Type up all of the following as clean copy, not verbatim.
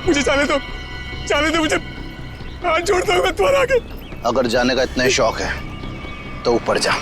मुझे जाने दो मुझे, हाथ जोड़ता हूँ मैं तुम्हारे आगे। अगर जाने का इतना ही शौक है तो ऊपर जा।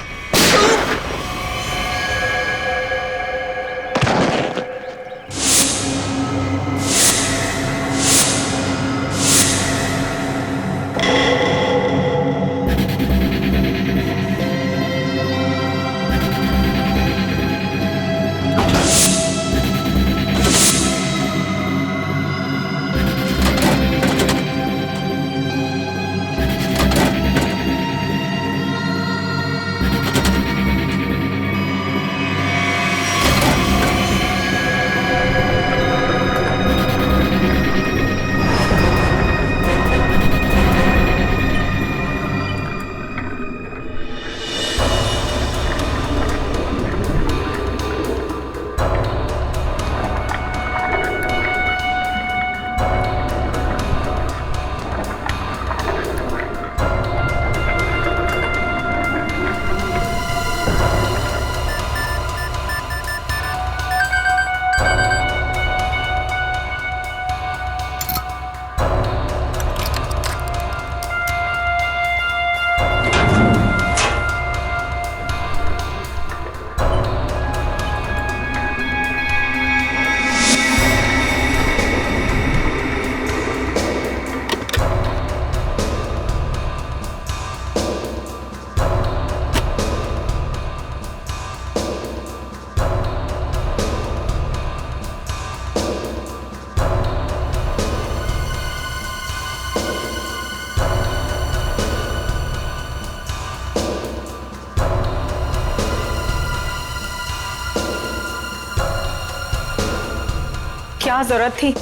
क्या जरूरत थी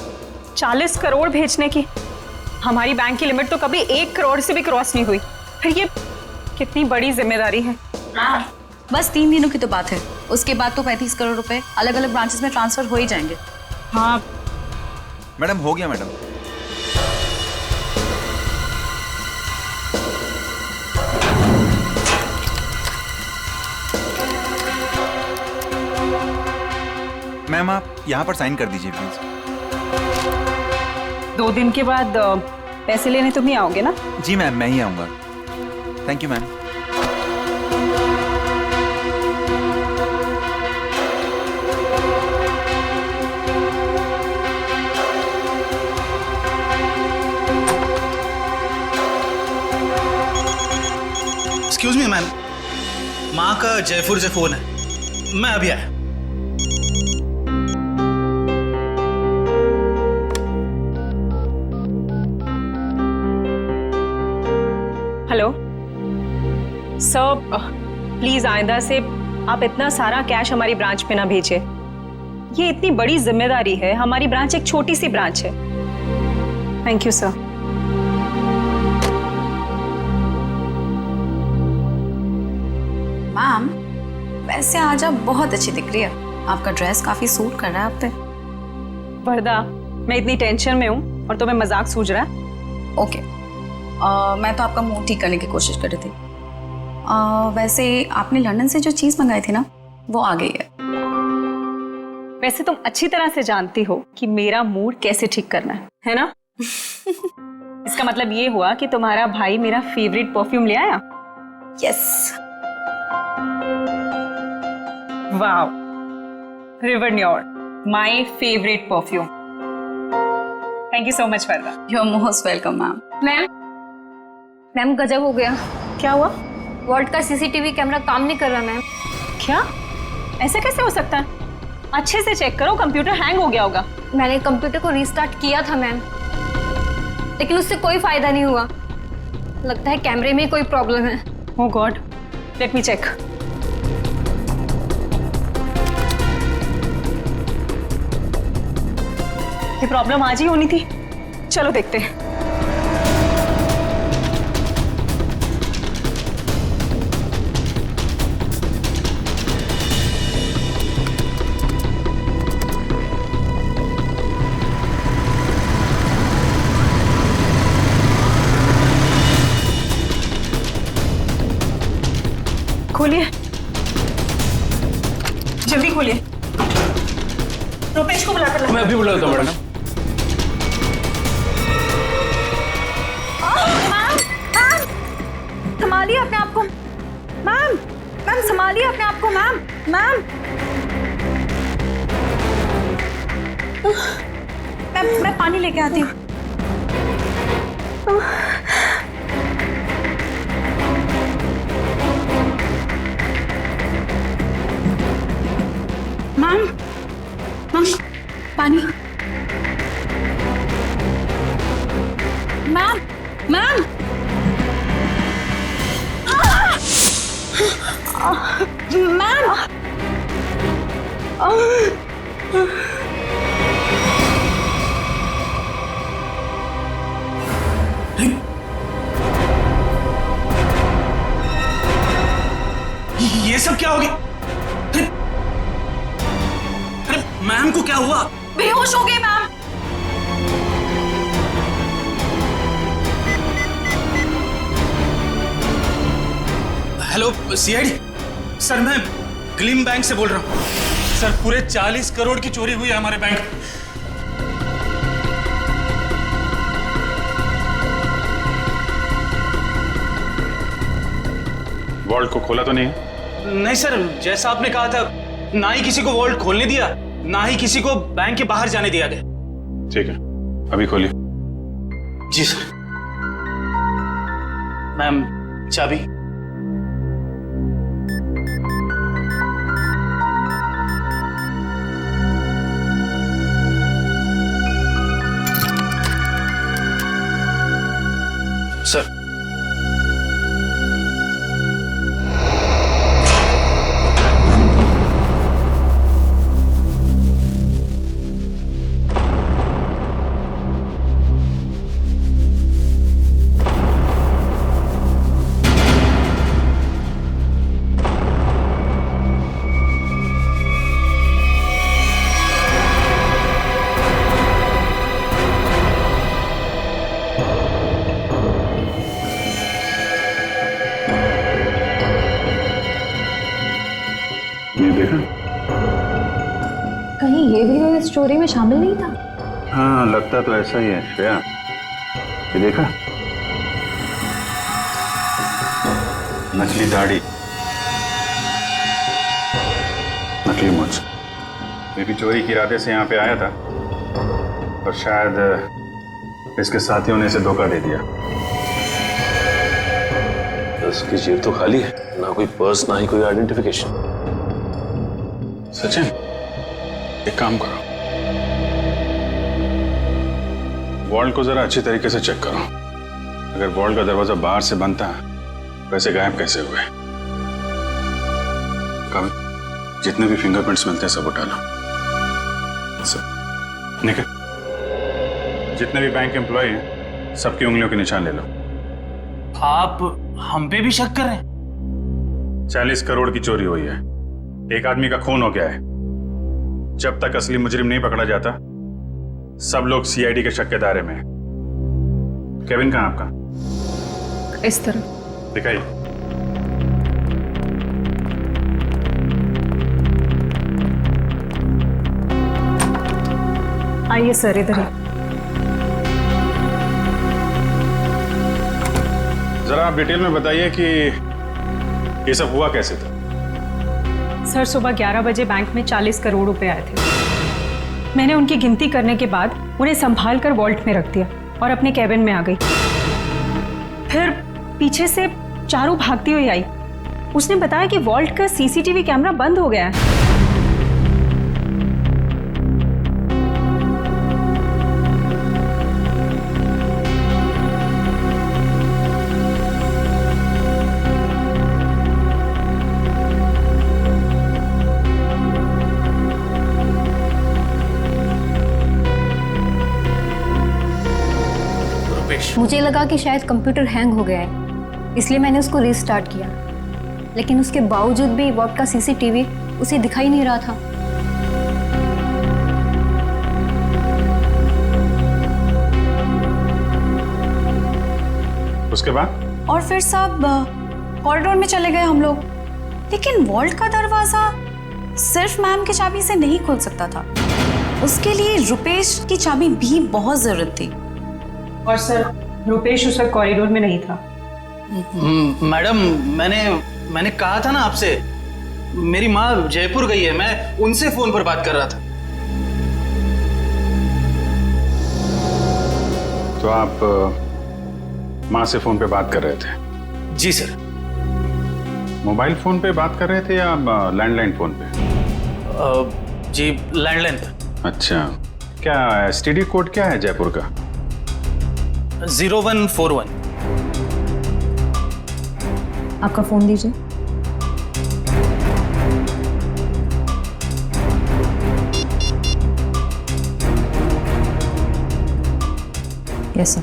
40 करोड़ भेजने की? हमारी बैंक की लिमिट तो कभी 1 करोड़ से भी क्रॉस नहीं हुई। फिर ये कितनी बड़ी जिम्मेदारी है। बस 3 दिनों की तो बात है, उसके बाद तो 35 करोड़ रुपए अलग अलग ब्रांचेस में ट्रांसफर हो ही जाएंगे। हाँ मैडम, हो गया मैडम। मैम आप यहाँ पर साइन कर दीजिए प्लीज। 2 दिन के बाद पैसे लेने तुम ही आओगे ना? जी मैम, मैं ही आऊँगा। Thank you ma'am. Excuse me ma'am, माँ का जयपुर से फोन है, मैं अभी आया। हेलो सर, प्लीज आइंदा से आप इतना सारा कैश हमारी ब्रांच पे ना भेजें। ये इतनी बड़ी जिम्मेदारी है, हमारी ब्रांच एक छोटी सी ब्रांच है। Thank you sir. मैम, वैसे आज आप बहुत अच्छी दिख रही है, आपका ड्रेस काफी सूट कर रहा है आप पे। वरदा, मैं इतनी टेंशन में हूँ और तुम्हें मजाक सूझ रहा है? ओके, मैं तो आपका मूड ठीक करने की कोशिश कर रही थी। वैसे आपने लंदन से जो चीज मंगाई थी ना, वो आ गई है। वैसे तुम अच्छी तरह से जानती हो कि मेरा मूड कैसे ठीक करना है ना? इसका मतलब ये हुआ कि तुम्हारा भाई मेरा फेवरेट परफ्यूम ले आया? यस। वाओ, रिवर न्योर, my favourite perfume. Thank you so much Varda. You are most welcome ma'am. Ma'am गजब हो गया। क्या हुआ? वॉल्ट का सीसीटीवी कैमरा काम नहीं कर रहा मैम। क्या? ऐसा कैसे हो सकता है? अच्छे से चेक करो, कंप्यूटर हैंग हो गया होगा। मैंने कंप्यूटर को रीस्टार्ट किया था मैम, लेकिन उससे कोई फायदा नहीं हुआ। लगता है कैमरे में कोई प्रॉब्लम है। ओह गॉड, लेट मी चेक। ये प्रॉब्लम आज ही होनी थी। चलो देखते हैं। खोलिए, जल्दी खोलिए। रुपेश को बुलाकर लाओ। मैं अभी बुलाता हूँ मैडम। संभालिए अपने आप को मैम। मैम मैं पानी लेके आती हूँ। मैम मैम पानी। मैम मैम मैम ये सब क्या हो गया? अरे मैम को क्या हुआ? बेहोश हो गए मैम। हेलो सीआईडी सर, मैं ग्लिम बैंक से बोल रहा हूँ। सर पूरे 40 करोड़ की चोरी हुई है हमारे बैंक। वॉल्ट को खोला तो नहीं है? नहीं सर, जैसा आपने कहा था, ना ही किसी को वॉल्ट खोलने दिया, ना ही किसी को बैंक के बाहर जाने दिया गया। ठीक है, अभी खोलिए। जी सर। मैम चाबी। सर ये देखा? कहीं ये भी इस स्टोरी में शामिल नहीं था? हाँ, लगता तो ऐसा ही है श्रेया। ये देखा? नकली दाढ़ी, नकली मूंछ। ये भी चोरी के इरादे से यहाँ पे आया था, और शायद इसके साथियों ने इसे धोखा दे दिया। उसकी जेब तो खाली है, ना कोई पर्स ना ही कोई आइडेंटिफिकेशन। सचिन, एक काम करो, वॉल्ट को जरा अच्छी तरीके से चेक करो। अगर वॉल्ट का दरवाजा बाहर से बंद था, वैसे गायब कैसे हुए? कभी जितने भी फिंगरप्रिंट्स मिलते हैं सब उठा लो। सब निकल, जितने भी बैंक एम्प्लॉय हैं सबकी उंगलियों के निशान ले लो। आप हम पे भी शक कर रहे हैं? 40 करोड़ की चोरी हुई है, एक आदमी का खून हो गया है। जब तक असली मुजरिम नहीं पकड़ा जाता, सब लोग सीआईडी के शक के दायरे में हैं। केविन कहाँ आपका? इस तरह दिखाइए। आइए सर, इधर ही। जरा आप डिटेल में बताइए कि ये सब हुआ कैसे था? सर सुबह 11 बजे बैंक में 40 करोड़ रुपए आए थे। मैंने उनकी गिनती करने के बाद उन्हें संभाल कर वॉल्ट में रख दिया और अपने कैबिन में आ गई। फिर पीछे से चारू भागती हुई आई। उसने बताया कि वॉल्ट का सीसीटीवी कैमरा बंद हो गया है। मुझे लगा कि शायद कंप्यूटर हैंग हो गया है, इसलिए मैंने उसको रीस्टार्ट किया, लेकिन उसके बावजूद भी वॉल्ट का सीसीटीवी उसे दिखाई नहीं रहा था। उसके बाद? और फिर सब कॉरिडोर में चले गए हम लोग, लेकिन वॉल्ट का दरवाजा सिर्फ मैम की चाबी से नहीं खुल सकता था। उसके लिए रुपेश की चाबी भी बहुत जरूरत थी। और सर रुपेश उस वक्त कॉरिडोर में नहीं था। मैडम, मैंने कहा था ना आपसे मेरी माँ जयपुर गई है, मैं उनसे फोन पर बात कर रहा था। तो आप माँ से फोन पे बात कर रहे थे? जी सर। मोबाइल फोन पे बात कर रहे थे या लैंडलाइन फोन पे? जी लैंडलाइन पर। अच्छा, क्या एसटीडी कोड क्या है जयपुर का? 0141। आपका फ़ोन दीजिए। Yes sir.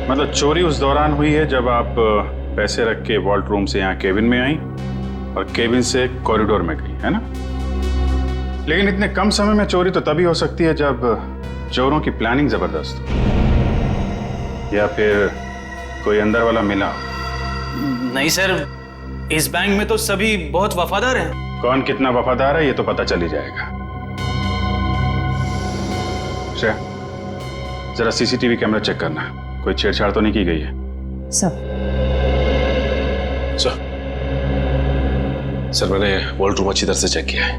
मतलब चोरी उस दौरान हुई है जब आप पैसे रख के वॉल्ट रूम से यहाँ केबिन में आई और केबिन से कॉरिडोर में गई, है ना? लेकिन इतने कम समय में चोरी तो तभी हो सकती है जब चोरों की प्लानिंग जबरदस्त हो, या फिर कोई अंदर वाला मिला हो। नहीं सर, इस बैंक में तो सभी बहुत वफादार हैं। कौन कितना वफादार है ये तो पता चल ही जाएगा। श्रेया, जरा सीसीटीवी कैमरा चेक करना, कोई छेड़छाड़ तो नहीं की गई है? सर। सर मैंने वॉल्ट रूम अच्छी तरह से चेक किया है,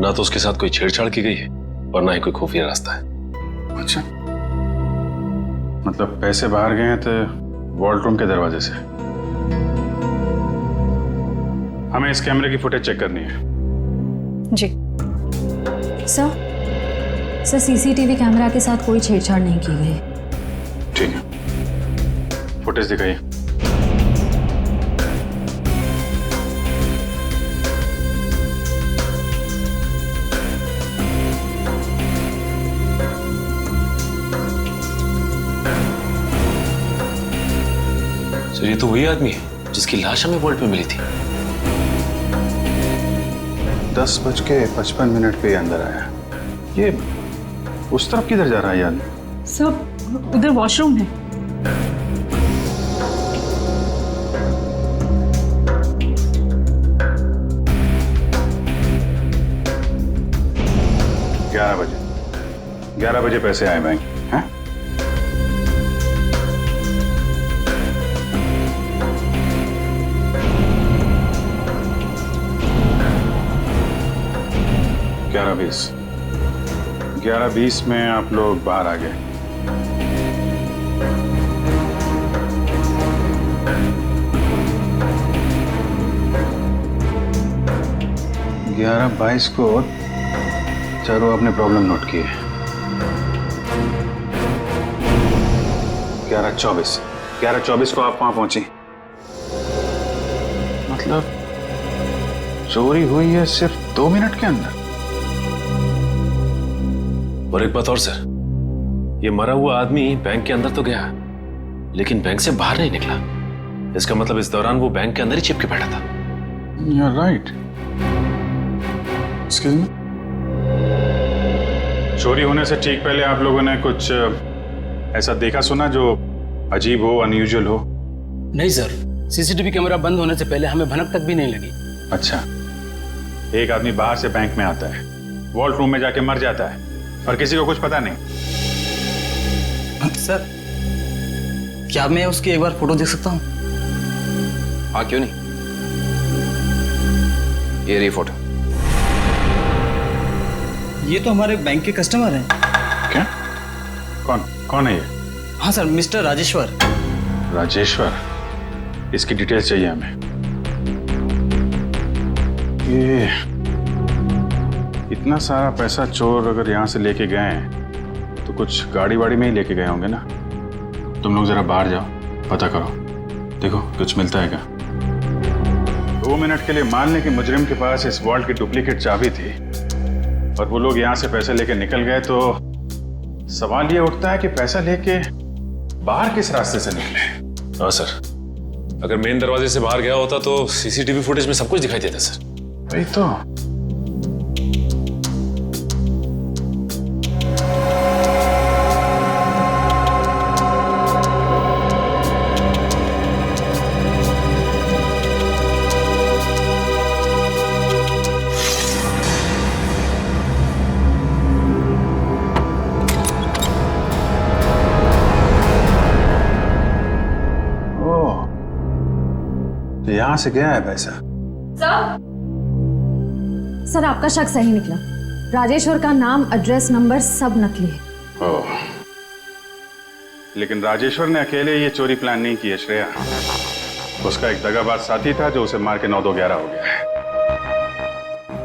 ना तो उसके साथ कोई छेड़छाड़ की गई है और ना ही कोई खुफिया रास्ता है। अच्छा, मतलब पैसे बाहर गए हैं तो वॉल्ट रूम के दरवाजे से। हमें इस कैमरे की फुटेज चेक करनी है। जी सर सीसीटीवी कैमरा के साथ कोई छेड़छाड़ नहीं की गई। ठीक है, फुटेज दिखाइए। सर ये तो वही आदमी है जिसकी लाश हमें वॉल्ट में मिली थी। 10:55 पे अंदर आया। ये उस तरफ किधर जा रहा है यार? सब उधर वॉशरूम है। बजे 11 बजे पैसे आए बैंक, हैं? ग्यारह 11:20 में आप लोग बाहर आ गए। ग्यारह 22 को चारों अपने प्रॉब्लम नोट किए। 11:24 को आप वहां पहुंची। मतलब चोरी हुई है सिर्फ 2 मिनट के अंदर। और एक बात और सर, ये मरा हुआ आदमी बैंक के अंदर तो गया लेकिन बैंक से बाहर नहीं निकला। इसका मतलब इस दौरान वो बैंक के अंदर ही चिपके बैठा था। You're right. Excuse me? चोरी होने से ठीक पहले आप लोगों ने कुछ ऐसा देखा सुना जो अजीब हो, अनयूजुअल हो? नहीं सर, सीसीटीवी कैमरा बंद होने से पहले हमें भनक तक भी नहीं लगी। अच्छा, एक आदमी बाहर से बैंक में आता है, वॉल्ट रूम में जाके मर जाता है और किसी को कुछ पता नहीं। सर क्या मैं उसकी एक बार फोटो देख सकता हूँ? हाँ क्यों नहीं, ये रही फोटो। ये तो हमारे बैंक के कस्टमर हैं। क्या? कौन है ये? हाँ सर, मिस्टर राजेश्वर। राजेश्वर? इसकी डिटेल्स चाहिए हमें। ये इतना सारा पैसा चोर अगर यहाँ से लेके गए हैं तो कुछ गाड़ी वाड़ी में ही लेके गए होंगे ना। तुम लोग जरा बाहर जाओ, पता करो, देखो कुछ मिलता है क्या। 2 मिनट के लिए मान लें कि मुजरिम के पास इस वॉल्ट की डुप्लीकेट चाबी थी और वो लोग यहाँ से पैसे लेके निकल गए, तो सवाल ये उठता है कि पैसा लेके बाहर किस रास्ते से निकले। हाँ सर, अगर मेन दरवाजे से बाहर गया होता तो सीसीटीवी फुटेज में सब कुछ दिखाई देता सर। वही तो। यहाँ कहाँ से गया है पैसा? सर आपका शक सही निकला। राजेश्वर का नाम, एड्रेस, नंबर सब नकली है। ओह, लेकिन राजेश्वर ने अकेले ये चोरी प्लान नहीं की है श्रेया। उसका एक दगाबाज साथी था जो उसे मार के 9-2-11 हो गया है।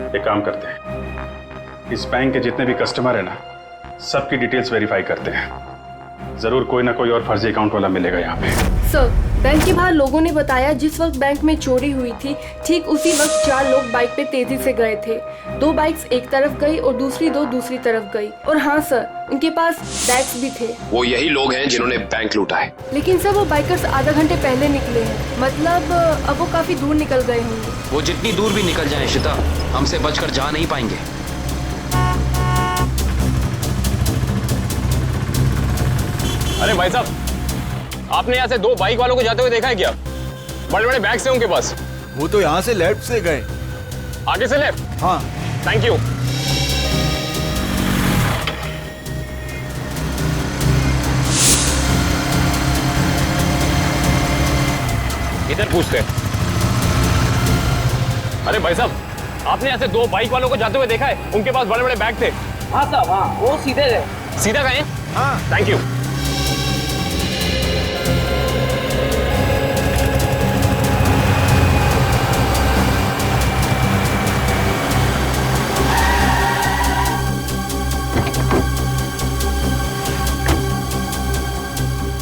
एक काम करते हैं, इस बैंक के जितने भी कस्टमर है ना, सबकी डिटेल्स वेरीफाई करते हैं। जरूर कोई ना कोई और फर्जी अकाउंट वाला मिलेगा यहाँ पे। सर, बैंक के बाहर लोगों ने बताया जिस वक्त बैंक में चोरी हुई थी ठीक उसी वक्त 4 लोग बाइक पे तेजी से गए थे। 2 बाइक्स एक तरफ गई और दूसरी 2 दूसरी तरफ गई। और हाँ सर, उनके पास बैग्स भी थे। वो यही लोग हैं जिन्होंने बैंक लूटा है। लेकिन सर वो बाइकर्स आधा घंटे पहले निकले हैं, मतलब अब वो काफी दूर निकल गए होंगे। वो जितनी दूर भी निकल जाएं शिता, हमसे बचकर जा नहीं पाएंगे। अरे भाई साहब, आपने यहाँ से 2 बाइक वालों को जाते हुए देखा है क्या? बड़े बड़े बैग्स हैं उनके पास। वो तो यहाँ से लेफ्ट से गए। आगे से लेफ्ट? हाँ। Thank you. इधर पूछते हैं। अरे भाई साहब, आपने यहाँ से 2 बाइक वालों को जाते हुए देखा है? उनके पास बड़े बड़े बैग थे। हाँ साहब, हाँ वो सीधे गए। सीधा गए? हाँ। Thank you.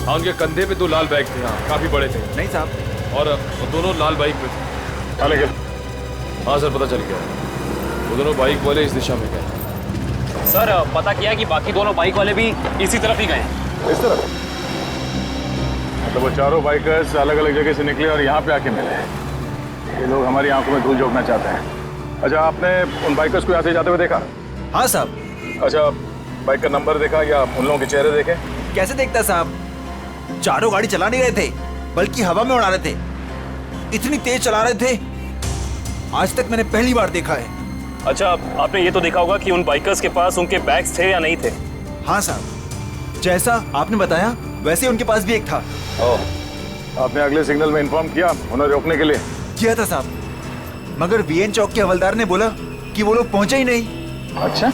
हाँ, उनके कंधे पे 2 लाल बैग थे। हाँ, काफी बड़े थे। नहीं साहब। और वो दोनों लाल बाइक पे थे। चले गए? हाँ सर, पता चल गया। वो दोनों बाइक वाले इस दिशा में गए। सर, पता किया कि बाकी दोनों बाइक वाले भी इसी तरफ ही गए हैं। इस तरफ? मतलब वो चारों बाइकर्स अलग अलग जगह से निकले और यहाँ पे आके मिले। ये लोग हमारी आंखों में धूल झोंकना चाहते हैं। अच्छा, आपने उन बाइकर्स को यहाँ से जाते हुए देखा? हाँ साहब। अच्छा, बाइक का नंबर देखा या उन लोगों के चेहरे देखे? कैसे देखता साहब, चारों गाड़ी चला नहीं रहे थे, बल्कि हवा में उड़ा रहे थे। इतनी तेज चला रहे थे, आज तक मैंने पहली बार देखा है। अच्छा, आपने ये तो देखा होगा कि उन बाइकर्स के पास उनके बैग्स थे या नहीं थे? हाँ साहब, जैसा आपने बताया वैसे ही उनके पास भी एक था। ओह, आपने अगले सिग्नल में इन्फॉर्म किया उन्हें रोकने के लिए? किया था साहब, मगर वीएन चौक के हवलदार ने बोला कि वो लोग पहुंचे ही नहीं। अच्छा,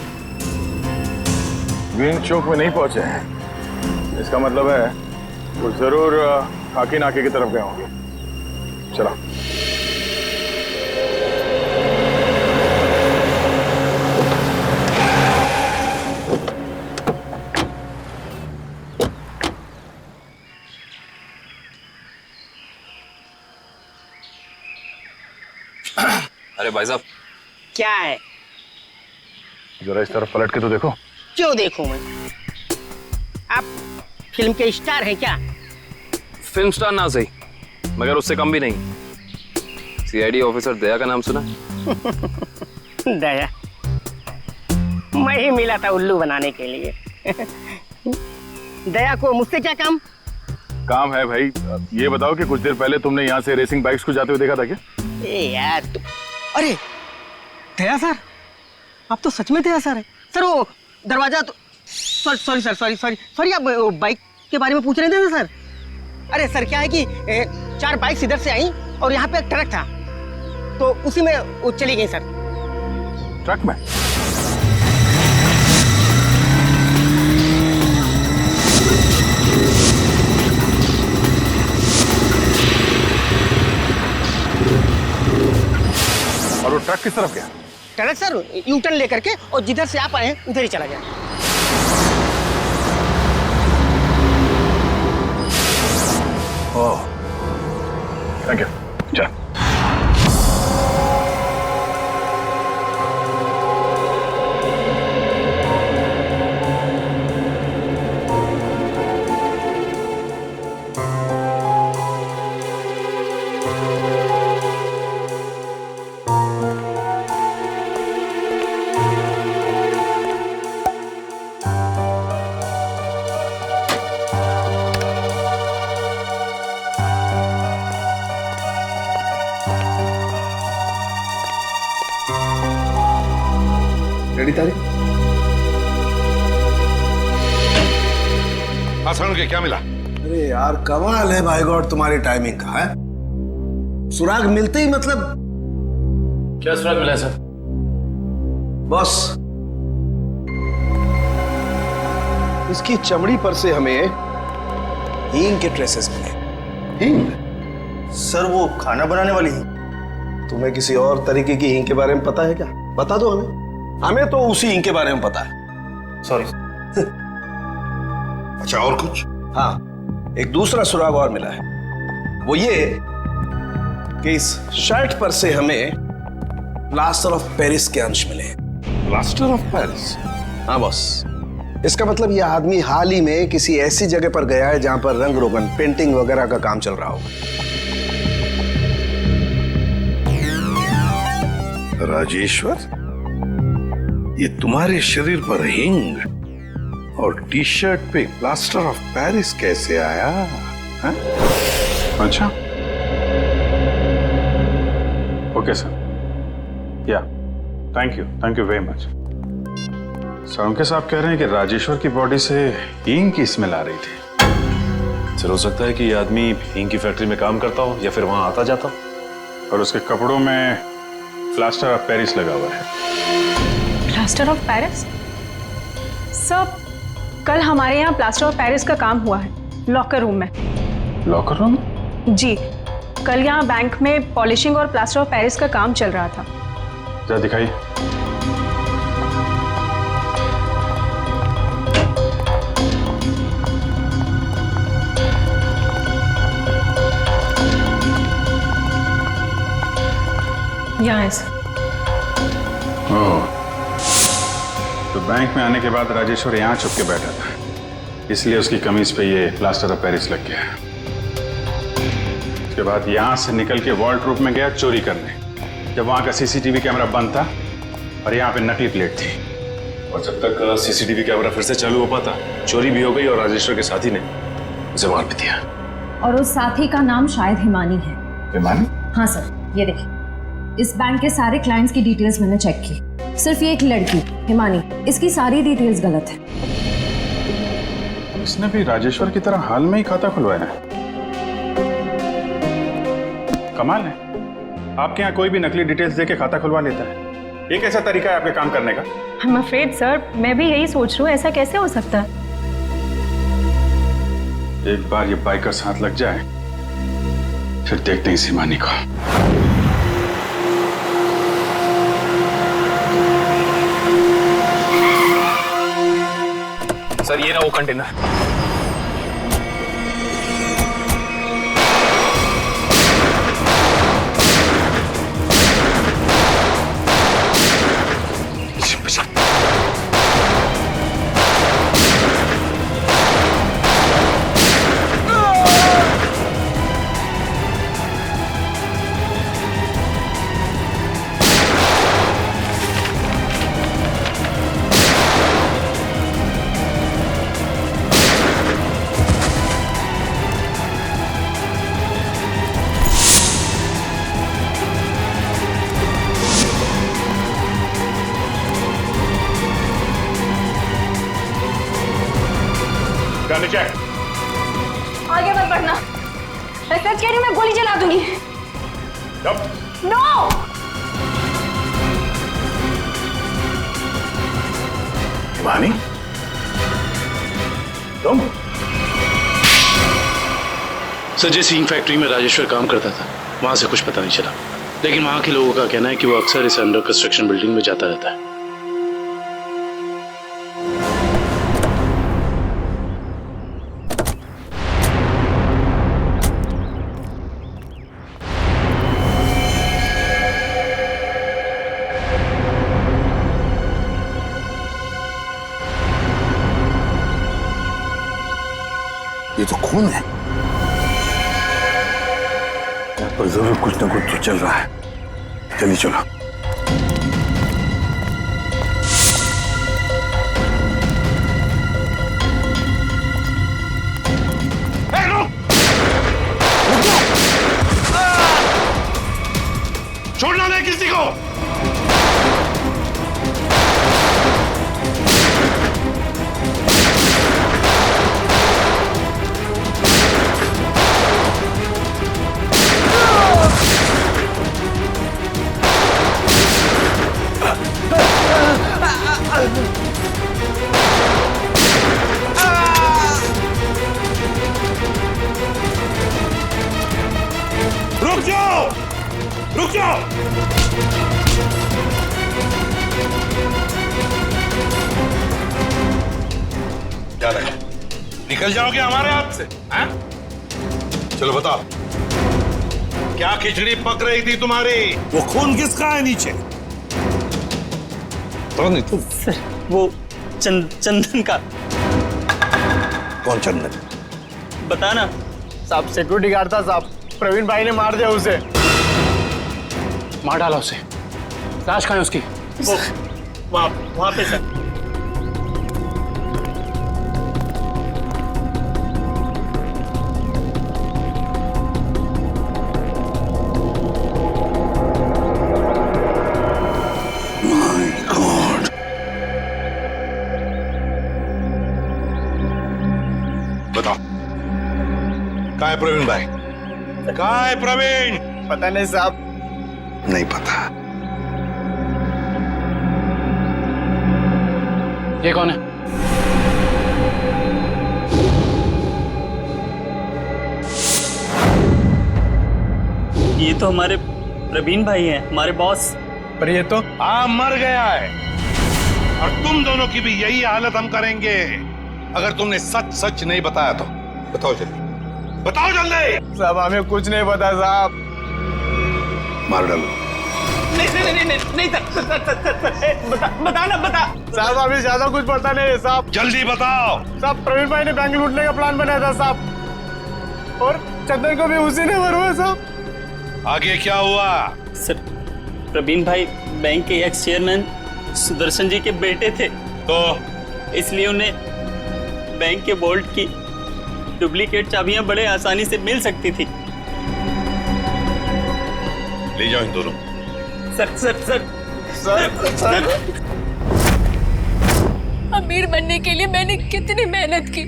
वीएन चौक में नहीं पहुंचे हैं, इसका मतलब है वो जरूर खाकी नाके की तरफ गए होंगे। चलो। अरे भाई साहब, क्या है? जरा इस तरफ पलट के तो देखो। क्यों देखूं मैं? आप फिल्म के स्टार हैं क्या? फिल्म स्टार ना सही, मगर उससे कम भी नहीं। सीआईडी ऑफिसर दया का नाम सुना? दया? मैं ही मिला था उल्लू बनाने के लिए। दया को मुझसे क्या काम? काम है भाई। ये बताओ कि कुछ देर पहले तुमने यहाँ से रेसिंग बाइक्स को जाते हुए देखा था क्या? ए यार अरे दया सर, आप तो सच में दया सर है। सर वो दरवाजा तो सॉरी सर, सॉरी आप बाइक के बारे में पूछ रहे थे ना सर? अरे सर क्या है कि 4 बाइक्स इधर से आई और यहाँ पे एक ट्रक था, तो उसी में वो चली गई सर। ट्रक में? और वो ट्रक किस तरफ गया? ट्रक सर यू टर्न लेकर के और जिधर से आप आए हैं उधर ही चला गया। ओह, थैंक यू। चल। रेडी तारीख? हाँ सर, के क्या मिला? अरे यार कमाल है भाई गॉड तुम्हारी टाइमिंग का है। सुराग मिलते ही मतलब क्या सुराग मिला है सर? बॉस, इसकी चमड़ी पर से हमें हींग के ट्रेसेस मिले। हींग? सर वो खाना बनाने वाली हींग। तुम्हें किसी और तरीके की हींग के बारे में पता है क्या? बता दो हमें। हमें तो उसी हींग के बारे में पता है। सॉरी। अच्छा और कुछ? हाँ, एक दूसरा सुराग और मिला है। वो ये कि इस शर्ट पर से हमें प्लास्टर ऑफ पेरिस के अंश मिले। Plaster of Paris? हाँ बॉस, इसका मतलब यह आदमी हाल ही में किसी ऐसी जगह पर गया है जहां पर रंग रोगन, पेंटिंग वगैरह का काम चल रहा होगा। राजेश्वर, ये तुम्हारे शरीर पर हिंग और टी शर्ट पे प्लास्टर ऑफ पेरिस कैसे आया? हा? अच्छा, ओके सर, या thank you very much. Sir साहब कह रहे हैं कि राजेश्वर की बॉडी से हींग की स्मेल आ रही थी। सर हो सकता है कि ये आदमी हींग की फैक्ट्री में काम करता हो या फिर वहां आता जाता हो, और उसके कपड़ों में प्लास्टर ऑफ पेरिस लगा हुआ है। Plaster of Paris? सर, कल हमारे यहाँ प्लास्टर ऑफ पेरिस का काम हुआ है लॉकर रूम में। Locker room? जी, कल यहाँ बैंक में पॉलिशिंग और प्लास्टर ऑफ पेरिस का काम चल रहा था। जरा दिखाइए। यहाँ है सर। ओह, तो बैंक में आने के बाद राजेश्वर यहाँ छुप के बैठा था, इसलिए उसकी कमीज पे ये प्लास्टर ऑफ पेरिस लग गया। उसके बाद यहाँ से निकल के वॉल्ट रूप में गया चोरी करने, जब वहाँ का सीसीटीवी कैमरा बंद था और यहाँ पे नकली प्लेट थी। और जब तक सीसीटीवी कैमरा फिर से चालू हो पाता, चोरी भी हो गई और राजेश्वर के साथी ने उसे मार भी दिया। और उस साथी का नाम शायद हिमानी है। हिमानी? हाँ सर, ये देखिए, इस बैंक के सारे क्लाइंट्स की डिटेल्स मैंने चेक की। सिर्फ ये एक लड़की हिमानी, इसकी सारी डिटेल्स गलत है। इसने भी राजेश्वर की तरह हाल में ही खाता खुलवाया है। कमाल है, आपके यहाँ कोई भी नकली डिटेल्स देके खाता खुलवा लेता है। ये कैसा तरीका है आपके काम करने का? I'm afraid सर, मैं भी यही सोच रही हूँ, ऐसा कैसे हो सकता है? एक बार ये बाइकर्स हाथ लग जाए, फिर देखते हैं इस हिमानी को। सर ये ना वो कंटेनर। आगे मत बढ़ना, मैं सच कह रही हूँ, मैं गोली चला दूंगी। नो! हिमानी, तुम? सर, जिस हींग फैक्ट्री में राजेश्वर काम करता था, वहां से कुछ पता नहीं चला, लेकिन वहां के लोगों का कहना है कि वो अक्सर इस अंडर कंस्ट्रक्शन बिल्डिंग में जाता रहता है। ये तो खून है। यहाँ पर जरूर कुछ ना कुछ तो चल रहा है। चलिए चलो। छोड़ना नहीं किसी को। क्या लगा निकल जाओगे हमारे हाथ से? हैं? चलो बताओ, क्या खिचड़ी पक रही थी तुम्हारी? वो खून किसका है नीचे? तो नहीं तुम? सर वो चंदन का। कौन चंदन? बताना। साहब सिक्योरिटी गार्ड था साहब, प्रवीण भाई ने मार दिया उसे। मार डाला उसे। लाश कहाँ है उसकी? वो वहां पे सर। बताओ कहाँ है प्रवीण भाई? कहाँ है प्रवीण? पता नहीं साहब। नहीं पता। ये कौन है? ये तो हमारे प्रवीण भाई हैं, हमारे बॉस। पर ये तो मर गया है। और तुम दोनों की भी यही हालत हम करेंगे अगर तुमने सच सच नहीं बताया तो। बताओ जल्दी, बताओ जल्दी। साहब हमें कुछ नहीं पता साहब। मार डालो। नहीं बता। साहब हमें ज्यादा कुछ पता नहीं है साहब। जल्दी बताओ। साहब प्रवीण भाई ने बैंक लूटने का प्लान बनाया था साहब, और चंदन को भी उसी ने मरवाया साहब। आगे क्या हुआ? सर प्रवीण भाई बैंक के एक्स चेयरमैन सुदर्शन जी के बेटे थे, तो इसलिए उन्हें बैंक के वॉल्ट की डुप्लीकेट चाबियां बड़े आसानी से मिल सकती थी। ले जाओ इन दोनों। सर अमीर बनने के लिए मैंने कितनी मेहनत की,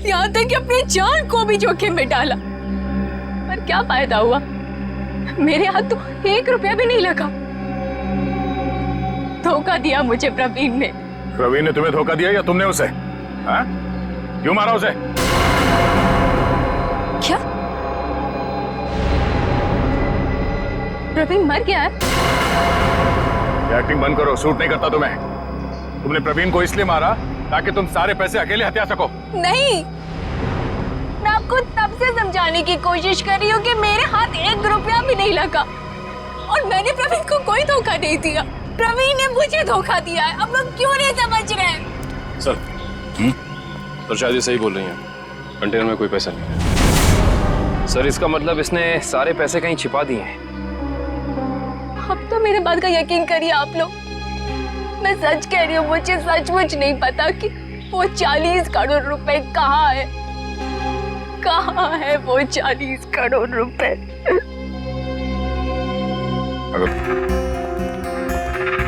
यहाँ तक कि अपनी जान को भी जोखिम में डाला, पर क्या फायदा हुआ? मेरे हाथ तो 1 रुपया भी नहीं लगा। धोखा दिया मुझे प्रवीण ने। प्रवीण ने तुम्हें धोखा दिया या तुमने उसे? हाँ? क्यों मारा उसे? क्या प्रवीण मर गया है? एक्टिंग बंद करो, सूट नहीं करता तुम्हें। तुमने प्रवीण को इसलिए मारा ताकि तुम सारे पैसे अकेले हथिया सको। नहीं, मैं आपको तब से समझाने की कोशिश कर रही हूँ कि मेरे हाथ 1 रुपया भी नहीं लगा और मैंने प्रवीण को कोई धोखा नहीं दिया। प्रवीण ने मुझे धोखा दिया है। अब लोग क्यों नहीं समझ रहे हैं? सर शायद ये सही बोल रही हैं। कंटेनर में कोई पैसा नहीं है। सर इसका मतलब इसने सारे पैसे कहीं छिपा दिए हैं। अब तो मेरे बात का यकीन करिए आप लोग, मैं सच कह रही हूँ। मुझे सचमुच नहीं पता कि वो 40 करोड़ रुपए कहाँ है। कहाँ है वो 40 करोड़ रुपए?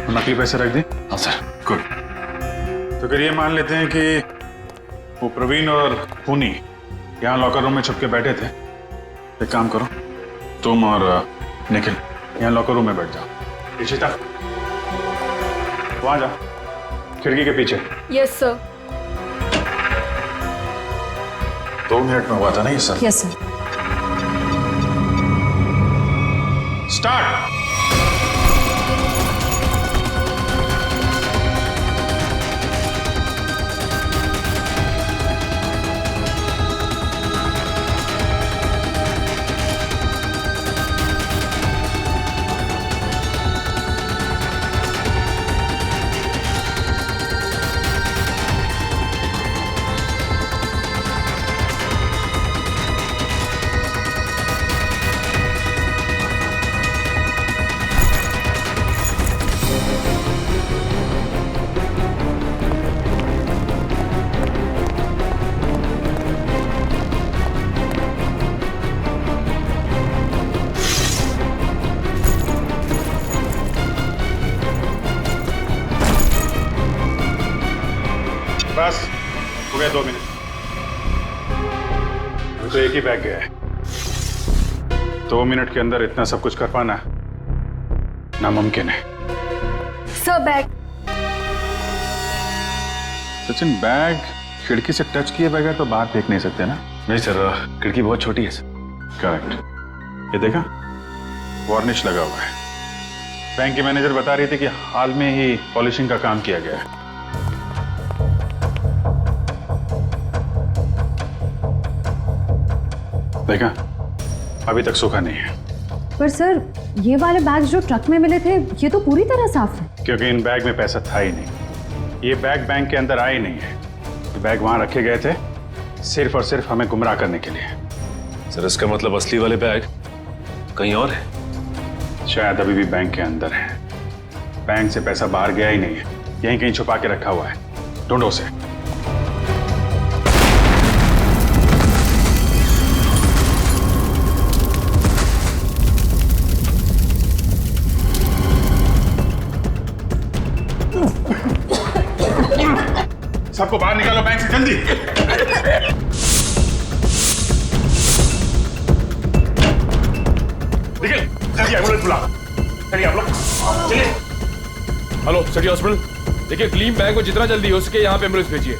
नकली पैसे रख दी? हाँ सर। गुड। तो फिर ये मान लेते हैं कि वो प्रवीण और खूनी यहाँ लॉकर रूम में छुप के बैठे थे। एक काम करो, तुम और निखिल यहाँ लॉकर रूम में बैठ जाओ। इशिता वहां जाओ, खिड़की के पीछे। Yes sir. 2 मिनट में हुआ था ना ये सब? Yes sir. स्टार्ट। बस हो गए 2 मिनट। अभी तो एक ही बैग गया है। 2 मिनट के अंदर इतना सब कुछ कर पाना नामुमकिन है। Sir bag. सचिन बैग खिड़की से टच किए बगैर तो बाहर फेंक नहीं सकते ना? नहीं सर, खिड़की बहुत छोटी है सर। करेक्ट। ये देखा, वार्निश लगा हुआ है। बैंक की मैनेजर बता रही थी कि हाल में ही पॉलिशिंग का काम किया गया है। देखा, अभी तक सूखा नहीं है। पर सर ये वाले बैग जो ट्रक में मिले थे ये तो पूरी तरह साफ है। क्योंकि इन बैग में पैसा था ही नहीं। ये बैग बैंक के अंदर आए नहीं है। ये बैग वहां रखे गए थे सिर्फ और सिर्फ हमें गुमराह करने के लिए। सर इसका मतलब असली वाले बैग कहीं और है? शायद अभी भी बैंक के अंदर है। बैंक से पैसा बाहर गया ही नहीं है, यहीं कहीं छुपा के रखा हुआ है। ढूंढो उसे। सबको बाहर निकालो बैंक से, जल्दी। देखिए, जल्दी एम्बुलेंस बुला। चलिए आप लोग, चलिए। हेलो सिटी हॉस्पिटल, देखिए क्लीन बैंक को जितना जल्दी हो सके यहाँ पे एम्बुलेंस भेजिए।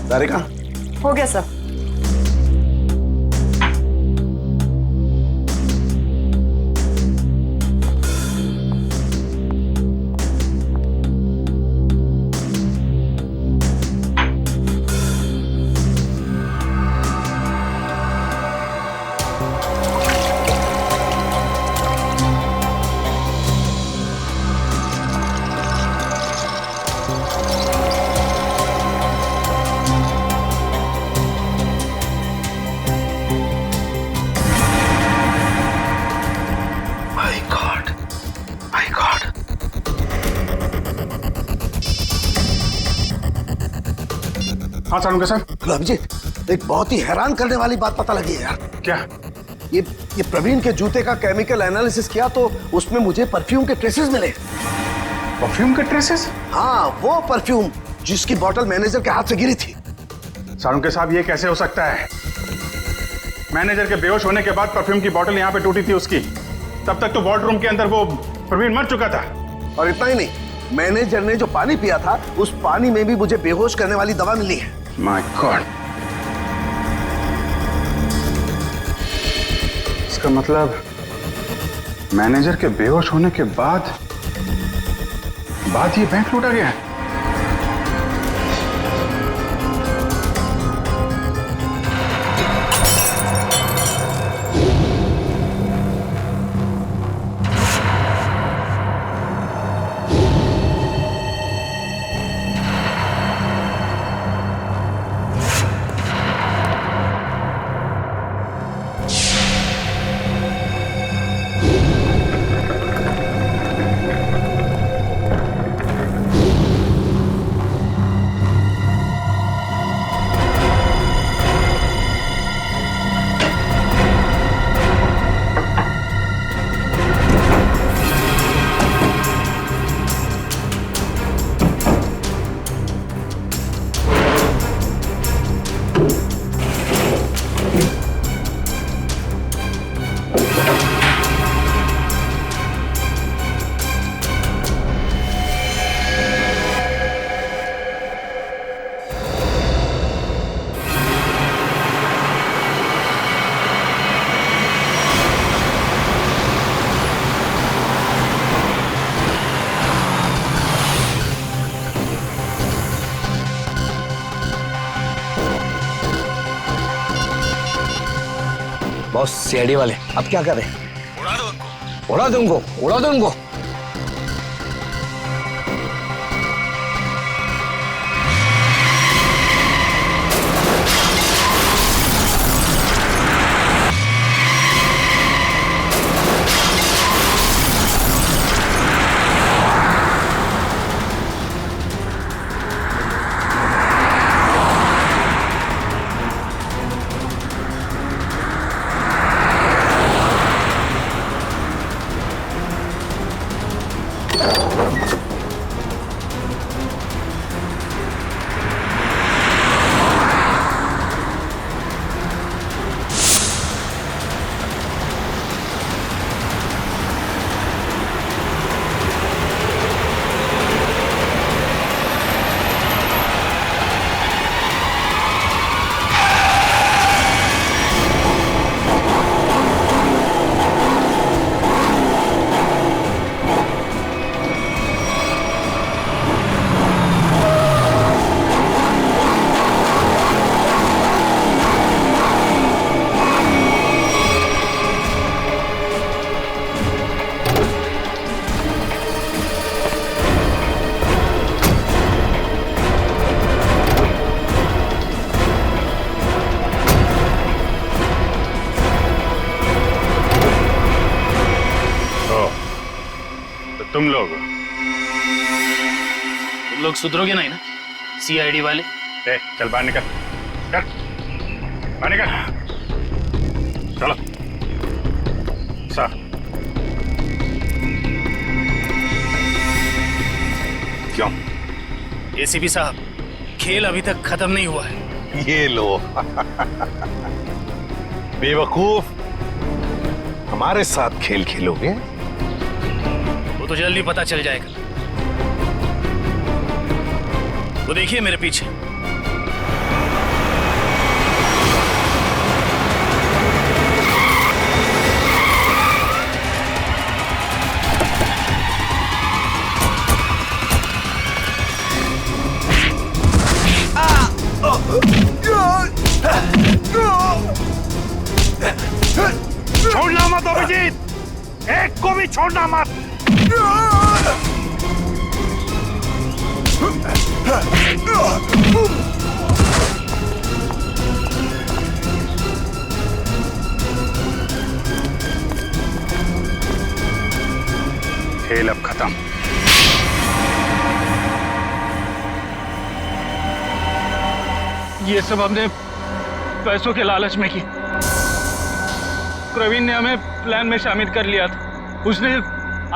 सारिका, हो गया सर। हाँ सारुंगा सर। अभिजीत, एक बहुत ही हैरान करने वाली बात पता लगी है यार। क्या? ये प्रवीण के जूते का केमिकल एनालिसिस किया तो उसमें मुझे परफ्यूम के ट्रेसेस मिले। परफ्यूम के ट्रेसेस? हाँ, वो परफ्यूम जिसकी बोतल मैनेजर के हाथ से गिरी थी। सारुंगा साहब, ये कैसे हो सकता है? मैनेजर के बेहोश होने के बाद परफ्यूम की बोतल यहाँ पे टूटी थी उसकी। तब तक तो वॉर्ड रूम के अंदर वो प्रवीण मर चुका था। और इतना ही नहीं, मैनेजर ने जो पानी पिया था उस पानी में भी मुझे बेहोश करने वाली दवा मिली है। माय गॉड, इसका मतलब मैनेजर के बेहोश होने के बाद ये बैंक लूटा गया है। बॉस, सीआईडी वाले अब क्या करें? उड़ा दो उनको। उड़ा दो उनको, उड़ा दो उनको। लोग सुधरोगे नहीं ना, सीआईडी वाले? ए, चल बाहर निकल, चल बाहर निकल, चलो सर। क्यों? एसीपी साहब, खेल अभी तक खत्म नहीं हुआ है। ये लो बेवकूफ, हमारे साथ खेल खेलोगे? वो तो जल्दी पता चल जाएगा। वो देखिए मेरे पीछे। छोड़ना मत अभिजीत, एक को भी छोड़ना मत। खेल अब खत्म। ये सब हमने पैसों के लालच में की। प्रवीण ने हमें प्लान में शामिल कर लिया था। उसने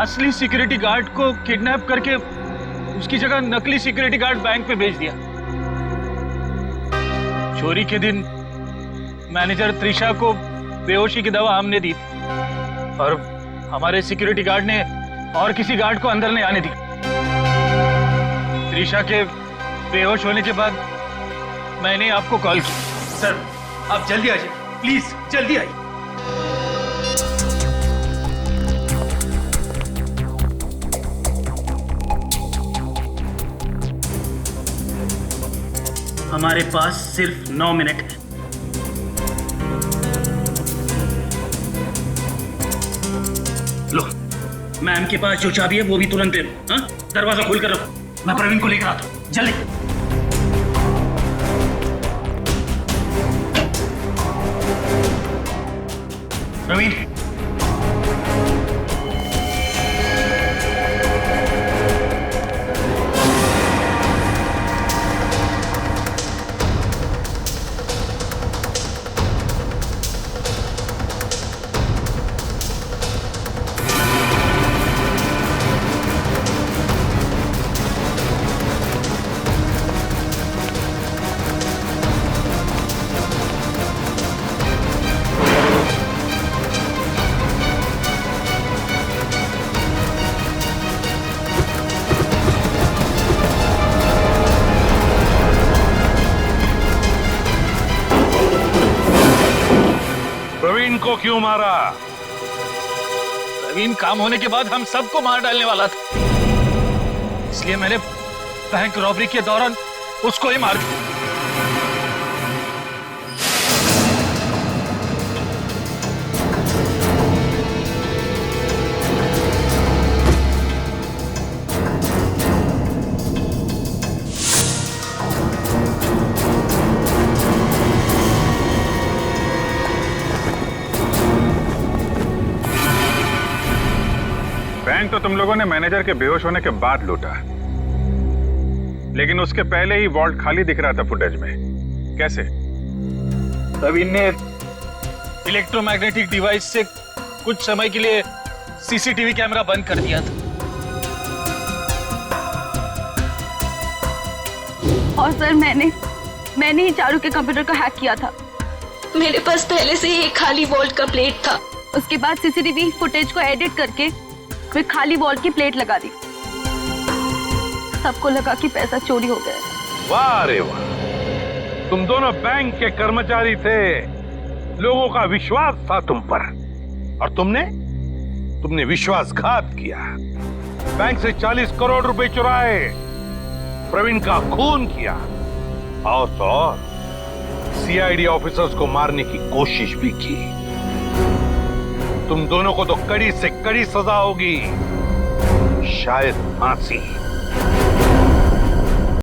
असली सिक्योरिटी गार्ड को किडनैप करके उसकी जगह नकली सिक्योरिटी गार्ड बैंक पे भेज दिया। चोरी के दिन मैनेजर त्रिशा को बेहोशी की दवा हमने दी थी और हमारे सिक्योरिटी गार्ड ने और किसी गार्ड को अंदर नहीं आने दी। त्रिशा के बेहोश होने के बाद मैंने आपको कॉल की। सर आप जल्दी आ जाइए, प्लीज जल्दी आइए। हमारे पास सिर्फ 9 मिनट है। लो, मैम के पास जो चाबी है वो भी तुरंत दे दो। हाँ? दरवाजा खोल कर रखो, मैं प्रवीण को लेकर आता हूँ। जल्दी। प्रवीण, प्रवीण को क्यों मारा? प्रवीण काम होने के बाद हम सबको मार डालने वाला था, इसलिए मैंने बैंक रॉबरी के दौरान उसको ही मार दिया। बैंक तो तुम लोगों ने मैनेजर के बेहोश होने के बाद लूटा, लेकिन उसके पहले ही वॉल्ट खाली दिख रहा था फुटेज में। कैसे? प्रवीण ने इलेक्ट्रोमैग्नेटिक डिवाइस से कुछ समय के लिए सीसीटीवी कैमरा बंद कर दिया था। और सर मैंने ही चारू के कंप्यूटर को हैक किया था। मेरे पास पहले से ही एक खाली वॉल्ट का प्लेट था। उसके बाद सीसीटीवी फुटेज को एडिट करके फिर खाली वॉल्ट की प्लेट लगा दी। सबको लगा कि पैसा चोरी हो गया। वाह रे वाह, तुम दोनों बैंक के कर्मचारी थे, लोगों का विश्वास था तुम पर, और तुमने विश्वासघात किया। बैंक से 40 करोड़ रुपए चुराए, प्रवीण का खून किया, और तो और सीआईडी ऑफिसर्स को मारने की कोशिश भी की। तुम दोनों को तो कड़ी से कड़ी सजा होगी, शायद फांसी।